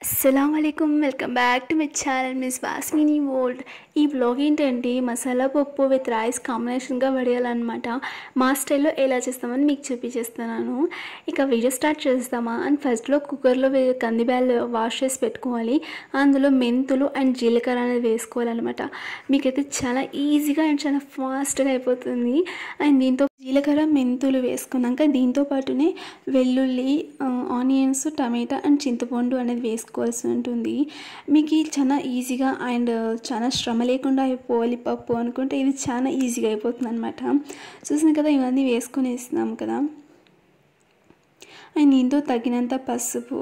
అస్సలాముఅలైకుం welcome back to my channel Miss Wasmini world. ఈ vlog ఏంటంటే మసాలా పప్పు విత్ రైస్ కాంబినేషన్గా వడియాలన్నమాట. మా స్టైల్లో ఎలా చేస్తామని మీకు చూపించేస్తున్నాను. ఇక వీడియో స్టార్ట్ చేస్తామా. అండ్ ఫస్ట్లో కుక్కర్లో కందిబ్యాలు వాష్ చేసి పెట్టుకోవాలి. అందులో మెంతులు అండ్ జీలకర్ర అనేది వేసుకోవాలన్నమాట. మీకైతే చాలా ఈజీగా అండ్ చాలా ఫాస్ట్గా అయిపోతుంది. అండ్ దీంతో జీలకర్ర మెంతులు వేసుకున్నాక దీంతో పాటునే వెల్లుల్లి, ఆనియన్స్, టమాటా అండ్ చింతపండు అనేది వేసుకోవాల్సి ఉంటుంది. మీకు చాలా ఈజీగా అండ్ చాలా శ్రమ లేకుండా అయిపోవాలి పప్పు అనుకుంటే ఇది చాలా ఈజీగా అయిపోతుంది అనమాట. చూసిన కదా ఇవన్నీ వేసుకొని వేస్తున్నాము కదా. అండ్ దీంతో తగినంత పసుపు,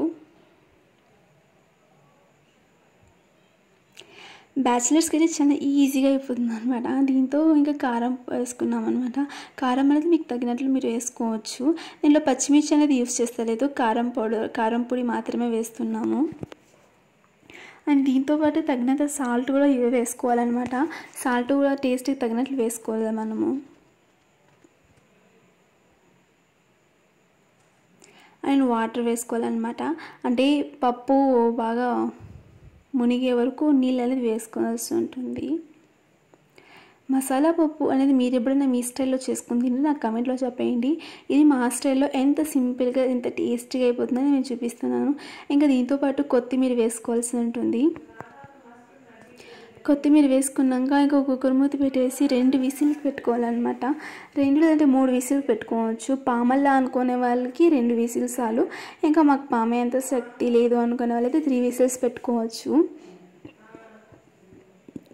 బ్యాచిలర్స్కి అయితే చాలా ఈజీగా అయిపోతుంది అనమాట. దీంతో ఇంకా కారం వేసుకున్నాం అనమాట. కారం అనేది మీకు తగినట్లు మీరు వేసుకోవచ్చు. దీంట్లో పచ్చిమిర్చి అనేది యూస్ చేస్తలేదు, కారం పొడి మాత్రమే వేస్తున్నాము. అండ్ దీంతోపాటు తగినంత సాల్ట్ కూడా వేసుకోవాలన్నమాట. సాల్ట్ కూడా టేస్ట్కి తగినట్లు వేసుకోవాలి మనము. అండ్ వాటర్ వేసుకోవాలన్నమాట. అంటే పప్పు బాగా మునిగే వరకు నీళ్ళు అనేది వేసుకోవాల్సి ఉంటుంది. మసాలా పప్పు అనేది మీరు ఎప్పుడైనా మీ స్టైల్లో చేసుకుని తింటే నాకు కమెంట్లో చెప్పేయండి. ఇది మా స్టైల్లో ఎంత సింపుల్గా ఎంత టేస్టీగా అయిపోతుందని నేను చూపిస్తున్నాను. ఇంకా దీంతోపాటు కొత్తిమీర వేసుకోవాల్సి ఉంటుంది. కొత్తిమీర వేసుకున్నాక ఇంకా కుక్కర్ మూత పెట్టేసి 2 విసిల్కి పెట్టుకోవాలన్నమాట. 2 లేదంటే 3 విసిల్ పెట్టుకోవచ్చు. పామల్లా అనుకునే వాళ్ళకి 2 విసిల్స్ చాలు. ఇంకా మాకు పామే అంత శక్తి లేదు అనుకునే వాళ్ళైతే 3 విసిల్స్ పెట్టుకోవచ్చు.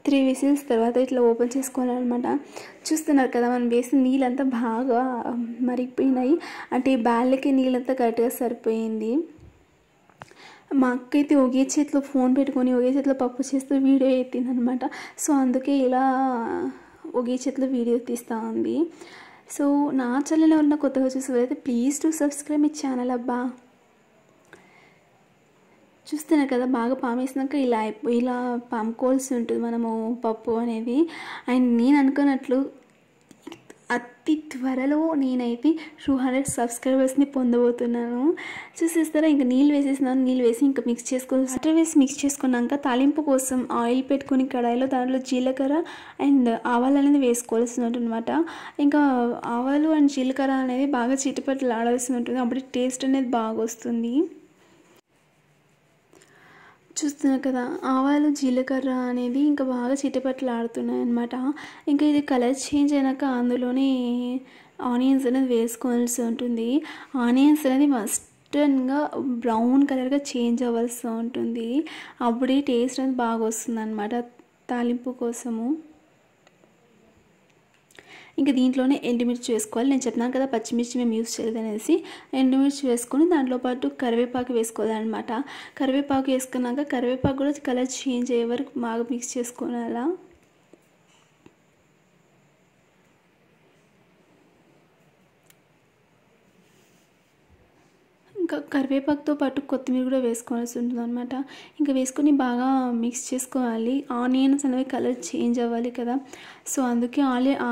3 విసిల్స్ తర్వాత ఇట్లా ఓపెన్ చేసుకోవాలన్నమాట. చూస్తున్నారు కదా మనం వేసిన నీళ్ళంతా బాగా మరిగిపోయినాయి. అంటే బ్యాళ్ళకి నీళ్ళంతా కరెక్ట్గా సరిపోయింది. మా అక్క అయితే ఒకే చేతిలో ఫోన్ పెట్టుకొని ఒకే చేతిలో పప్పు చేస్తూ వీడియో ఎత్తింది అనమాట. సో అందుకే ఇలా ఒకే చేతిలో వీడియో తీస్తూ ఉంది. సో నా ఛానల్ ఎవరన్నా కొత్తగా చూసేవారైతే please to subscribe my channel అబ్బా. చూస్తున్నారు కదా బాగా పామేసినాక ఇలా పాముకోవాల్సి ఉంటుంది మనము పప్పు అనేది. అండ్ నేను అనుకున్నట్లు అతి త్వరలో నేనైతే 200 సబ్స్క్రైబర్స్ని పొందబోతున్నాను. చూసేస్తారా ఇంకా నీళ్ళు వేసేసినాను. నీళ్ళు వేసి ఇంకా మిక్స్ చేసుకోవాలి. వాటర్ వేసి మిక్స్ చేసుకున్నాక తాలింపు కోసం ఆయిల్ పెట్టుకుని కడాయిలో దాంట్లో జీలకర్ర అండ్ ఆవాలు అనేది వేసుకోవాల్సి ఉంటుంది అనమాట. ఇంకా ఆవాలు అండ్ జీలకర్ర అనేది బాగా చిటపట్లు ఆడాల్సి ఉంటుంది. అప్పుడు టేస్ట్ అనేది బాగా వస్తుంది. చూస్తున్నారు కదా ఆవాలు జీలకర్ర అనేది ఇంకా బాగా చిటపట్లు ఆడుతున్నాయి అనమాట. ఇంకా ఇది కలర్ చేంజ్ అయినాక అందులోనే ఆనియన్స్ అనేది వేసుకోవాల్సి ఉంటుంది. ఆనియన్స్ అనేది మస్ట్గా బ్రౌన్ కలర్గా చేంజ్ అవ్వాల్సి ఉంటుంది. అప్పుడే టేస్ట్ అనేది బాగా వస్తుంది అనమాట తాలింపు కోసము. ఇంకా దీంట్లోనే ఎండుమిర్చి వేసుకోవాలి. నేను చెప్పినాను కదా పచ్చిమిర్చి మేము యూస్ చేయలేదు అనేసి. ఎండుమిర్చి వేసుకొని దాంట్లో పాటు కరివేపాకు వేసుకోవాలన్నమాట. కరివేపాకు వేసుకున్నాక కరివేపాకు కూడా కలర్ చేంజ్ అయ్యే వరకు బాగా మిక్స్ చేసుకోవాలా. ఇంకా కరివేపాకుతో పాటు కొత్తిమీర కూడా వేసుకోవాల్సి ఉంటుంది అనమాట. ఇంకా వేసుకొని బాగా మిక్స్ చేసుకోవాలి. ఆనియన్స్ అనేవి కలర్ చేంజ్ అవ్వాలి కదా. సో అందుకే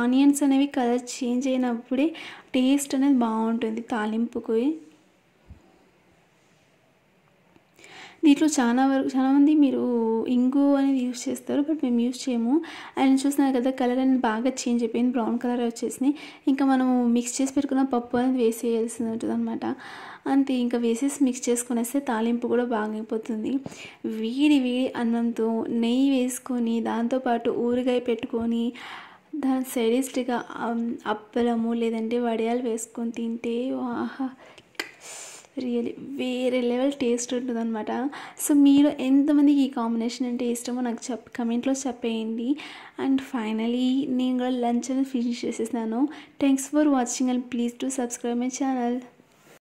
ఆనియన్స్ అనేవి కలర్ చేంజ్ అయినప్పుడే టేస్ట్ అనేది బాగుంటుంది తాలింపుకి. దీంట్లో చాలామంది మీరు ఇంగు అనేది యూస్ చేస్తారు, బట్ మేము యూస్ చేయము. అండ్ చూస్తున్నారు కదా కలర్ అనేది బాగా చేంజ్ అయిపోయింది, బ్రౌన్ కలర్ వచ్చేసింది. ఇంకా మనము మిక్స్ చేసి పెట్టుకున్న పప్పు అనేది వేసేయాల్సి ఉంటుంది అనమాట. అంతే ఇంకా వేసేసి మిక్స్ చేసుకునేస్తే తాలింపు కూడా బాగా అయిపోతుంది. వేడి అన్నంతో నెయ్యి వేసుకొని దాంతోపాటు ఊరగాయ పెట్టుకొని దాని సైడిస్ట్గా అప్పలము లేదంటే వడియాలు వేసుకొని తింటే ఆహా రియలీ వేరే లెవెల్ టేస్ట్ ఉంటుంది అనమాట. సో మీరు ఎంతమందికి ఈ కాంబినేషన్ అంటే ఇష్టమో నాకు కమెంట్లో చెప్పేయండి. అండ్ ఫైనలీ నేను కూడా లంచ్ అనేది ఫినిష్ చేసేసినాను. Thanks for watching and please to subscribe my channel.